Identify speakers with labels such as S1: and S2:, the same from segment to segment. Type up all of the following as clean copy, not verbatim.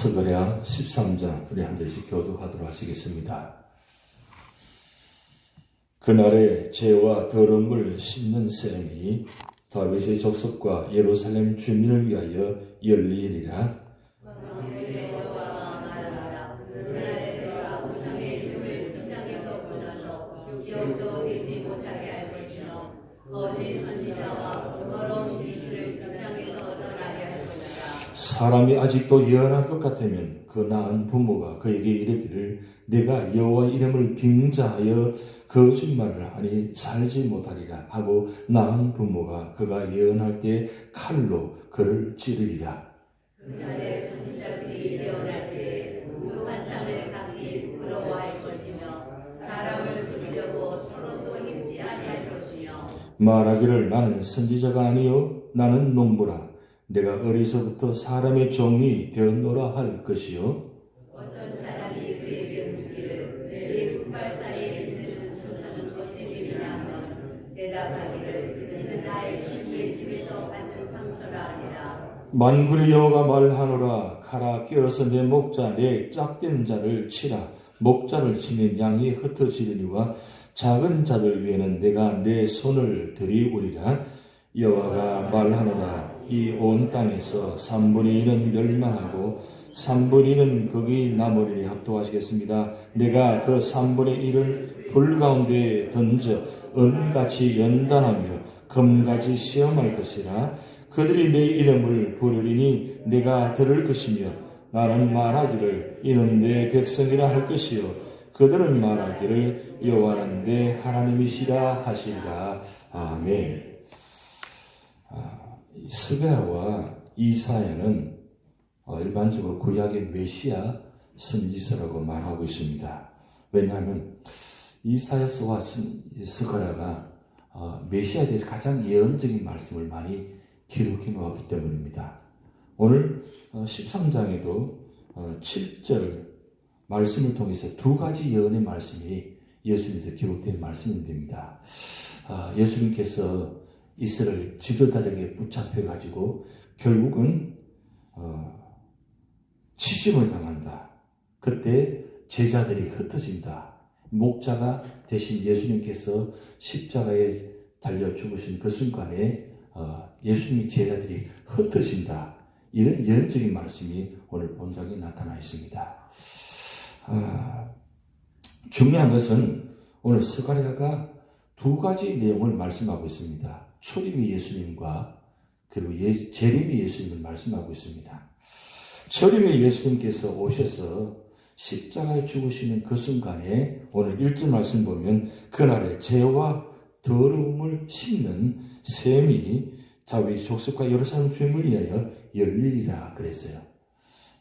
S1: 스가랴 13장 우리 한 절씩 교독하도록 하시겠습니다. 그날에 죄와 더러움을 씹는 셈이 다윗의 족속과 예루살렘 주민을 위하여 열리리라. 사람이 아직도 예언할 것 같으면 그 낳은 부모가 그에게 이르기를 내가 여호와 이름을 빙자하여 거짓말을 하니 살지 못하리라 하고 낳은 부모가 그가 예언할 때 칼로 그를 찌르리라.
S2: 그날에 선지자들이 예언할 때 그 환상을 각기 부끄러워할 것이며 사람을 죽이려고 서로도 힘지 아니할 것이며
S1: 말하기를 나는 선지자가 아니요 나는 농부라. 내가 어리서부터 사람의 종이 되었노라 할 것이요.
S2: 어떤 사람이 그에게 묻기를 내 두 팔 사이에 있는 소처는 어찌 되느냐 하면 대답하기를 이는 나의 친구의 집에서 받은 상처라 하니라.
S1: 만군의 여호와가 말하노라. 칼아 껴서 내 목자 내 짝된 자를 치라. 목자를 치면 양이 흩어지리니와 작은 자들 위에는 내가 내 손을 들이우리라. 여호와가 말하노라. 이 온 땅에서 3분의 1은 멸망하고 3분의 1은 거기 남으리니 합독하시겠습니다. 내가 그 3분의 1을 불 가운데 던져 은같이 연단하며 금같이 시험할 것이라. 그들이 내 이름을 부르리니 내가 들을 것이며 나는 말하기를 이는 내 백성이라 할 것이요 그들은 말하기를 여호와는 내 하나님이시라 하시리라. 아멘. 스가랴와 이사야는 일반적으로 구약의 메시아 선지서라고 말하고 있습니다. 왜냐하면 이사야서와 스가랴가 메시아에 대해서 가장 예언적인 말씀을 많이 기록해 놓았기 때문입니다. 오늘 13장에도 7절 말씀을 통해서 두 가지 예언의 말씀이 예수님께서 기록된 말씀입니다. 예수님께서 이스라엘 지도자들에게 붙잡혀가지고 결국은 치심을 당한다. 그때 제자들이 흩어진다. 목자가 대신 예수님께서 십자가에 달려 죽으신 그 순간에 예수님의 제자들이 흩어진다. 이런 예언적인 말씀이 오늘 본장에 나타나 있습니다. 중요한 것은 오늘 스가랴가 두 가지 내용을 말씀하고 있습니다. 초림의 예수님과 그리고 재림의 예수님을 말씀하고 있습니다. 초림의 예수님께서 오셔서 십자가에 죽으시는 그 순간에 오늘 1절 말씀 보면 그날에 죄와 더러움을 씹는 셈이 다윗 족속과 예루살렘 주민을 위하여 열리리라 그랬어요.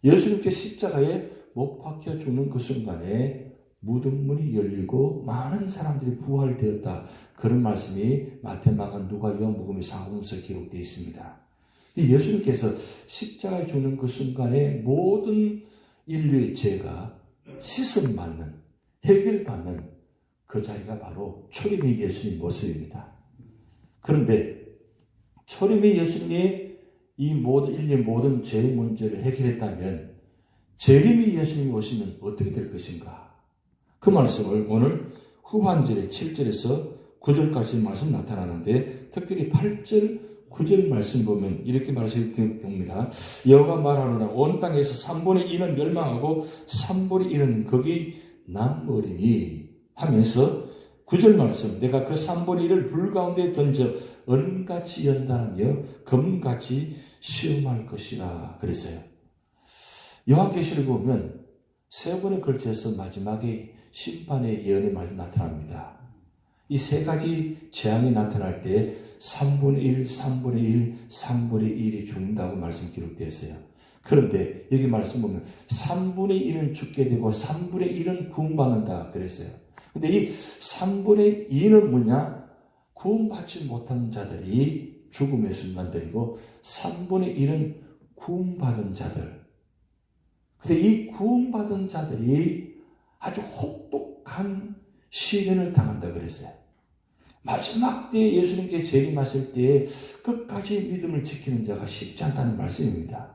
S1: 예수님께 십자가에 못 박혀 죽는 그 순간에 무덤 문이 열리고 많은 사람들이 부활되었다. 그런 말씀이 마태, 마가, 누가, 요한복음의 사복음서에 기록되어 있습니다. 예수님께서 십자가에 죽는 그 순간에 모든 인류의 죄가 씻음받는, 해결받는 그 자리가 바로 초림의 예수님 모습입니다. 그런데 초림의 예수님이 이 모든 인류의 모든 죄의 문제를 해결했다면 재림의 예수님이 오시면 어떻게 될 것인가? 그 말씀을 오늘 후반절에 7절에서 9절까지 말씀 나타나는데 특별히 8절, 9절 말씀 보면 이렇게 말씀드립니다. 여호와가 말하노라 온 땅에서 3분의 1은 멸망하고 3분의 1은 거기 남으리니 하면서 9절 말씀 내가 그 3분의 1을 불 가운데 던져 은같이 연단하며 금같이 시험할 것이라 그랬어요. 요한계시를 보면 세 번에 걸쳐서 마지막에 심판의 예언의 말이 나타납니다. 이 세 가지 재앙이 나타날 때 3분의 1, 3분의 1, 3분의 1이 죽는다고 말씀 기록되어 있어요. 그런데 여기 말씀 보면 3분의 1은 죽게 되고 3분의 1은 구원받는다 그랬어요. 근데 이 3분의 2는 뭐냐? 구원받지 못한 자들이 죽음의 순간들이고 3분의 1은 구원받은 자들. 근데 이 구원받은 자들이 아주 혹독한 시련을 당한다 그랬어요. 마지막 때에 예수님께 재림하실 때에 끝까지 믿음을 지키는 자가 쉽지 않다는 말씀입니다.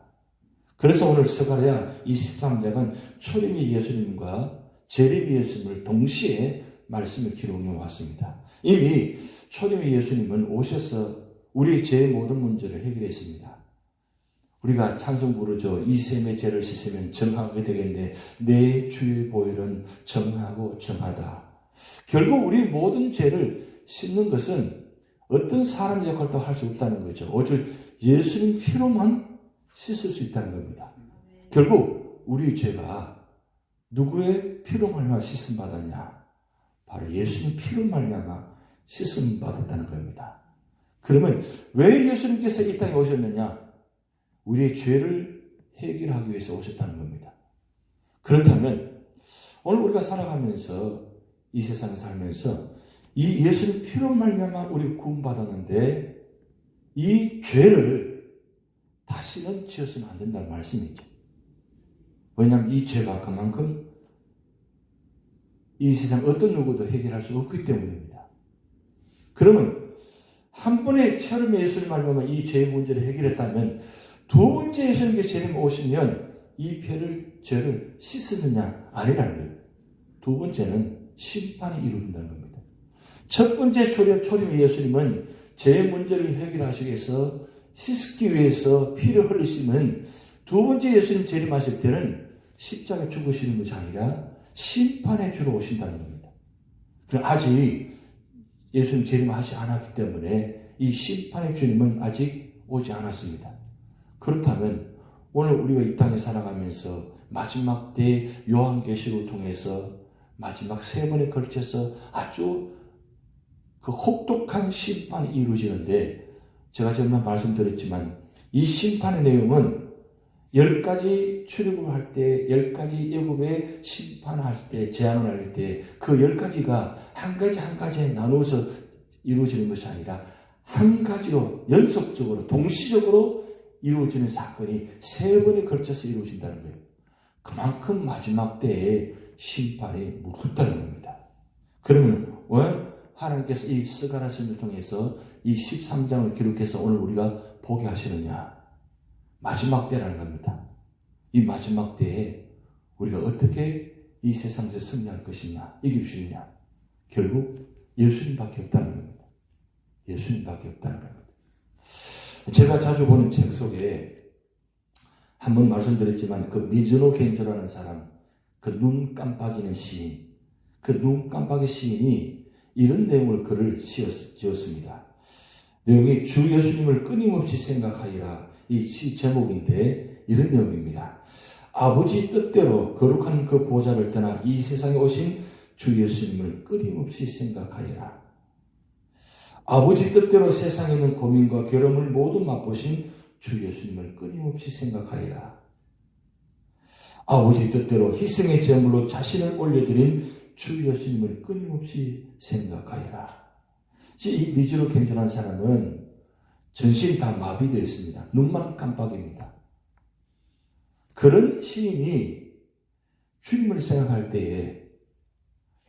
S1: 그래서 오늘 스가랴 23장은 초림의 예수님과 재림의 예수님을 동시에 말씀을 기록해 왔습니다. 이미 초림의 예수님은 오셔서 우리의 죄의 모든 문제를 해결했습니다. 우리가 찬송 부르죠. 이 셈의 죄를 씻으면 정하게 되겠네. 내 주의 보혈은 정하고 정하다. 결국 우리 모든 죄를 씻는 것은 어떤 사람 역할도 할 수 없다는 거죠. 오직 예수님 피로만 씻을 수 있다는 겁니다. 결국 우리 죄가 누구의 피로 말미암아 씻음 받았냐? 바로 예수님 피로 말미암아 씻음 받았다는 겁니다. 그러면 왜 예수님께서 이 땅에 오셨느냐? 우리의 죄를 해결하기 위해서 오셨다는 겁니다. 그렇다면 오늘 우리가 살아가면서 이 세상에 살면서 이 예수님 피로 말미암아 우리 구원받았는데 이 죄를 다시는 지었으면 안 된다는 말씀이죠. 왜냐하면 이 죄가 그만큼 이 세상 어떤 누구도 해결할 수 없기 때문입니다. 그러면 한 번의 처음에 예수님 말미암아 이 죄의 문제를 해결했다면 두 번째 예수님께 재림 오시면 이 죄를 씻으느냐 아니라는 거예요. 두 번째는 심판이 이루어진다는 겁니다. 첫 번째 초림 예수님은 죄의 문제를 해결하시기 위해서 씻기 위해서 피를 흘리시면 두 번째 예수님 재림하실 때는 십자가에 죽으시는 것이 아니라 심판에 주러 오신다는 겁니다. 그럼 아직 예수님 재림하지 않았기 때문에 이 심판의 주님은 아직 오지 않았습니다. 그렇다면 오늘 우리가 이 땅에 살아가면서 마지막 때 요한계시록을 통해서 마지막 3번에 걸쳐서 아주 그 혹독한 심판이 이루어지는데 제가 지금 말씀드렸지만 이 심판의 내용은 10가지 출애굽을 할 때 10가지 애굽의 심판할 때 재앙을 할 때 그 10가지가 한 가지 한 가지에 나누어서 이루어지는 것이 아니라 한 가지로 연속적으로 동시적으로 이루어지는 사건이 3번에 걸쳐서 이루어진다는 거예요. 그만큼 마지막 때에 심판이 무겁다는 겁니다. 그러면 왜 하나님께서 이 스가랴서를 통해서 이 13장을 기록해서 오늘 우리가 보게 하시느냐? 마지막 때라는 겁니다. 이 마지막 때에 우리가 어떻게 이 세상에서 승리할 것이냐, 이길 수 있냐? 결국 예수님밖에 없다는 겁니다. 예수님밖에 없다는 겁니다. 제가 자주 보는 책 속에 한번 말씀드렸지만 그 미즈노 겐조라는 사람, 그 눈 깜빡이는 시인, 그 눈 깜빡이 시인이 이런 내용을 글을 지었습니다. 내용이 주 예수님을 끊임없이 생각하리라 이 시 제목인데 이런 내용입니다. 아버지 뜻대로 거룩한 그 보좌를 떠나 이 세상에 오신 주 예수님을 끊임없이 생각하리라. 아버지 뜻대로 세상에 있는 고민과 괴로움을 모두 맛보신 주 예수님을 끊임없이 생각하리라. 아버지 뜻대로 희생의 제물로 자신을 올려드린 주 예수님을 끊임없이 생각하리라. 이 미즈노 겐조라는 사람은 전신이 다 마비되어 있습니다. 눈만 깜빡입니다. 그런 시인이 주님을 생각할 때에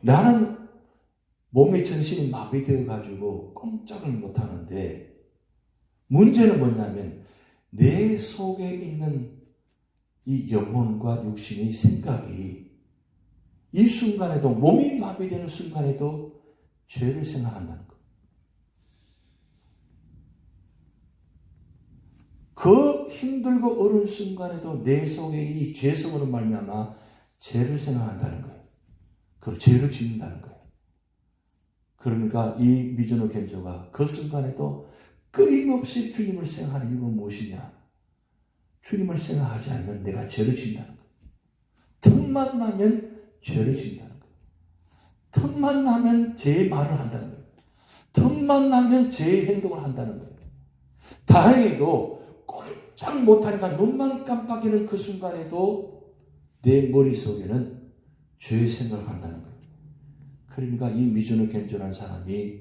S1: 나는 몸의 전신이 마비되어 가지고 꼼짝을 못하는데 문제는 뭐냐면 내 속에 있는 이 영혼과 육신의 생각이 이 순간에도 몸이 마비되는 순간에도 죄를 생각한다는 것. 그 힘들고 어려운 순간에도 내 속에 이 죄성으로 말미암아 죄를 생각한다는 거예요. 그리고 죄를 짓는다는 거예요. 그러니까 이 미즈노 겐조가 그 순간에도 끊임없이 주님을 생각하는 이유가 무엇이냐? 주님을 생각하지 않으면 내가 죄를 짓는다는 거예요. 틈만 나면 죄를 짓는다는 거예요. 틈만 나면 죄의 말을 한다는 거예요. 틈만 나면 죄의 행동을 한다는 거예요. 다행히도 꼼짝 못하니까 눈만 깜빡이는 그 순간에도 내 머릿속에는 죄의 생각을 한다는 거예요. 그러니까 이 미즈노 겐조라는 사람이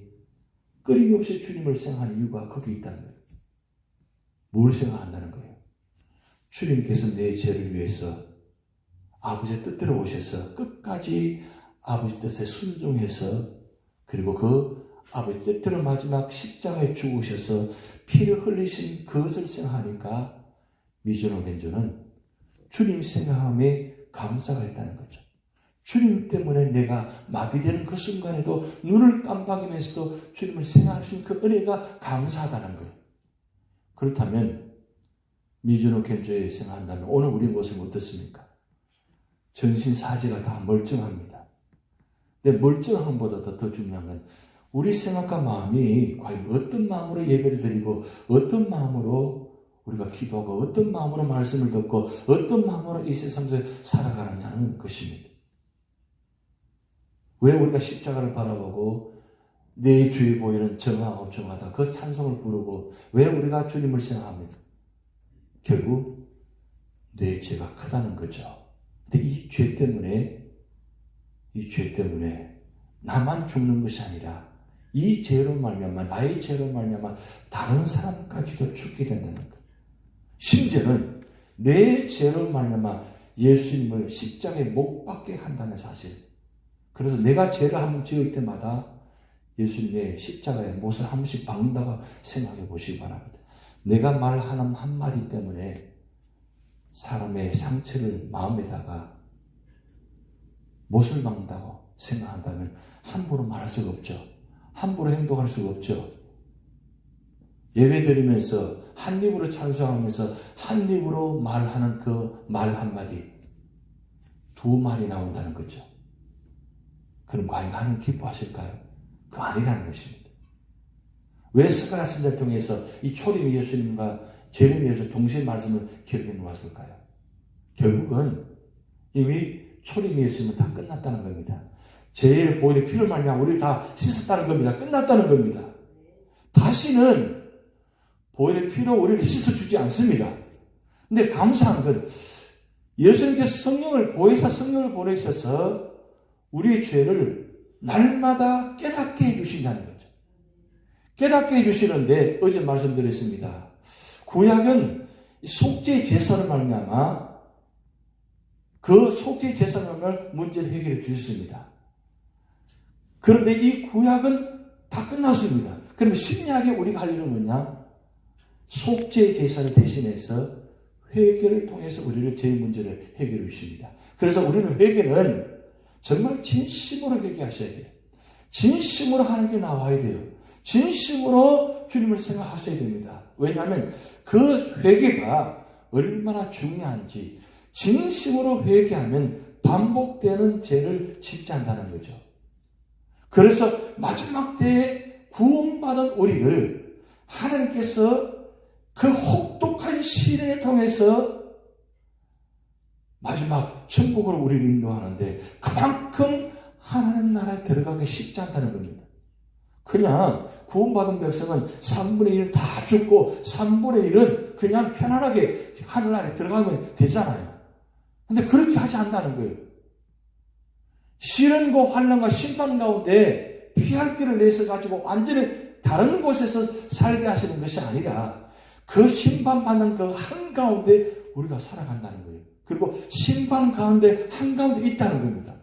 S1: 끊임없이 주님을 생각하는 이유가 거기 있다는 거예요. 뭘 생각한다는 거예요? 주님께서 내 죄를 위해서 아버지의 뜻대로 오셔서 끝까지 아버지 뜻에 순종해서 그리고 그 아버지 뜻대로 마지막 십자가에 죽으셔서 피를 흘리신 그것을 생각하니까 미즈노 겐조는 주님 생각함에 감사가 있다는 거죠. 주님 때문에 내가 마비되는 그 순간에도 눈을 깜빡이면서도 주님을 생각할 수 있는 그 은혜가 감사하다는 거예요. 그렇다면 미주노 견조에 생각한다면 오늘 우리 모습은 어떻습니까? 전신사지가 다 멀쩡합니다. 근데 멀쩡한 것보다 더 중요한 건 우리 생각과 마음이 과연 어떤 마음으로 예배를 드리고 어떤 마음으로 우리가 기도하고 어떤 마음으로 말씀을 듣고 어떤 마음으로 이 세상에서 살아가느냐는 것입니다. 왜 우리가 십자가를 바라보고 내 죄에 보이는 정하고 정하다 그 찬송을 부르고 왜 우리가 주님을 생각합니까? 결국 내 죄가 크다는 거죠. 근데 이 죄 때문에 나만 죽는 것이 아니라 이 죄로 말미암아 나의 죄로 말미암아 다른 사람까지도 죽게 된다는 것. 심지어는 내 죄로 말미암아 예수님을 십자가에 못 박게 한다는 사실. 그래서 내가 죄를 한번 지을 때마다 예수님의 십자가에 못을 한 번씩 박는다고 생각해 보시기 바랍니다. 내가 말하는 한마디 때문에 사람의 상처를 마음에다가 못을 박는다고 생각한다면 함부로 말할 수가 없죠. 함부로 행동할 수가 없죠. 예배 드리면서 한 입으로 찬송하면서 한 입으로 말하는 그 말 한마디 두 말이 나온다는 거죠. 그럼 과연 하나님 기뻐하실까요? 그거 아니라는 것입니다. 왜 스가랴 선지자를 통해서 이 초림 예수님과 재림 예수님 동시에 말씀을 기록해 놓았을까요? 결국은 이미 초림 예수님은 다 끝났다는 겁니다. 죄의 보혈의 피로 말미암아 우리를 다 씻었다는 겁니다. 끝났다는 겁니다. 다시는 보혈의 피로 우리를 씻어주지 않습니다. 근데 감사한 건 예수님께서 보혜사 성령을 보내셔서 우리의 죄를 날마다 깨닫게 해주신다는 거죠. 깨닫게 해주시는데 어제 말씀드렸습니다. 구약은 속죄 제사를 말미암아 그 속죄 제사를 문제를 해결해 주셨습니다. 그런데 이 구약은 다 끝났습니다. 그럼 신약에 우리가 할 일은 뭐냐? 속죄 제사를 대신해서 회개를 통해서 우리를 죄의 문제를 해결해 주십니다. 그래서 우리는 회개는 정말 진심으로 회개하셔야 돼요. 진심으로 하나님께 나와야 돼요. 진심으로 주님을 생각하셔야 됩니다. 왜냐하면 그 회개가 얼마나 중요한지 진심으로 회개하면 반복되는 죄를 짓지 않는다는 거죠. 그래서 마지막 때에 구원받은 우리를 하나님께서 그 혹독한 시련을 통해서 마지막 천국으로 우리를 인도하는데 그만큼 하나님 나라에 들어가기 쉽지 않다는 겁니다. 그냥 구원받은 백성은 3분의 1은 다 죽고 3분의 1은 그냥 편안하게 하늘나라에 들어가면 되잖아요. 근데 그렇게 하지 않는다는 거예요. 시련과 환난과 심판 가운데 피할 길을 내서 가지고 완전히 다른 곳에서 살게 하시는 것이 아니라 그 심판받는 그 한가운데 우리가 살아간다는 거예요. 그리고 심판 가운데 한가운데 있다는 겁니다.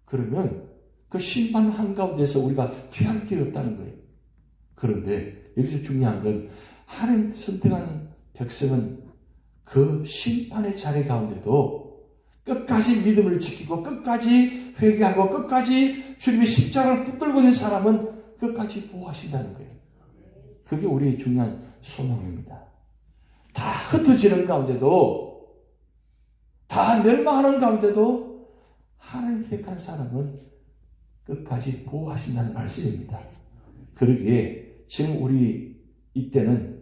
S1: 그러면 그 심판 한가운데서 우리가 피할 길이 없다는 거예요. 그런데 여기서 중요한 건 하나님 선택한 백성은 그 심판의 자리 가운데도 끝까지 믿음을 지키고 끝까지 회개하고 끝까지 주님의 십자가를 붙들고 있는 사람은 끝까지 보호하신다는 거예요. 그게 우리의 중요한 소망입니다. 다 흩어지는 가운데도 다 멸망하는 가운데도 하나님 택한 사람은 끝까지 보호하신다는 말씀입니다. 그러기에 지금 우리 이때는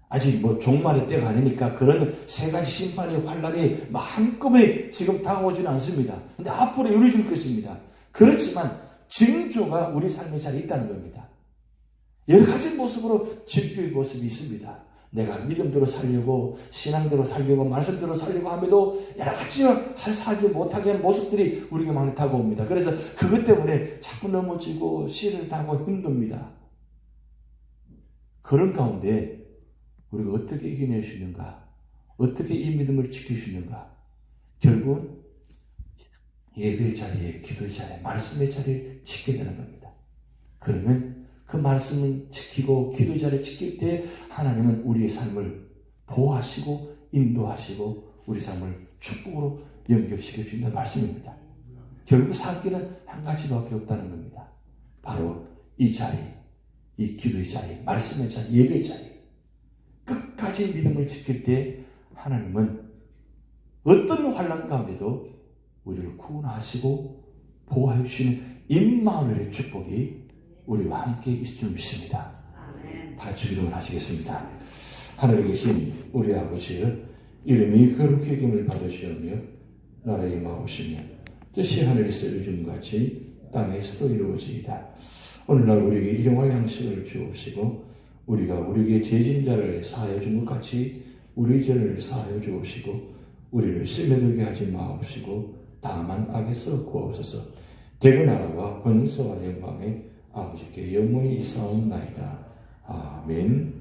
S1: 아직 종말의 때가 아니니까 그런 세 가지 심판의 환란이 한꺼번에 지금 다가오지는 않습니다. 근데 앞으로 이루어질 것입니다. 그렇지만 징조가 우리 삶의 자리에 있다는 겁니다. 여러 가지 모습으로 징조의 모습이 있습니다. 내가 믿음대로 살려고 신앙대로 살려고 말씀대로 살려고 함에도 여러 가지 살지 못하게 하는 모습들이 우리에게 많이 다가옵니다. 그래서 그것 때문에 자꾸 넘어지고 시련을 당하고 힘듭니다. 그런 가운데 우리가 어떻게 이겨낼 수 있는가? 어떻게 이 믿음을 지킬 수 있는가? 결국은 예배의 자리에, 기도의 자리에, 말씀의 자리를 지켜야 되는 겁니다. 그러면 그 말씀을 지키고 기도의 자리를 지킬 때 하나님은 우리의 삶을 보호하시고 인도하시고 우리 삶을 축복으로 연결시켜 준다는 말씀입니다. 결국 살 길은 한 가지밖에 없다는 겁니다. 바로 이 자리, 이 기도의 자리, 말씀의 자리, 예배의 자리. 끝까지 믿음을 지킬 때 하나님은 어떤 환난 가운데도 우리를 구원하시고 보호해 주시는 임마누엘의 축복이 우리와 함께 있을 줄 믿습니다. 다 주기도를 하시겠습니다. 하늘에 계신 우리 아버지여, 이름이 거룩히 여김을 받으시오며 나라의 임하옵시며 뜻이 하늘에서 이루어진 것 같이 땅에서도 이루어지이다. 오늘날 우리에게 일용할 양식을 주옵시고 우리가 우리에게 죄진 자를 사하여 준 것 같이 우리 죄를 사하여 주옵시고 우리를 시험에 들게 하지 마옵시고 다만 악에서 구하옵소서. 대그 나라와 권세와 영광의 아버지께 영원히 있사옵나이다. 아멘.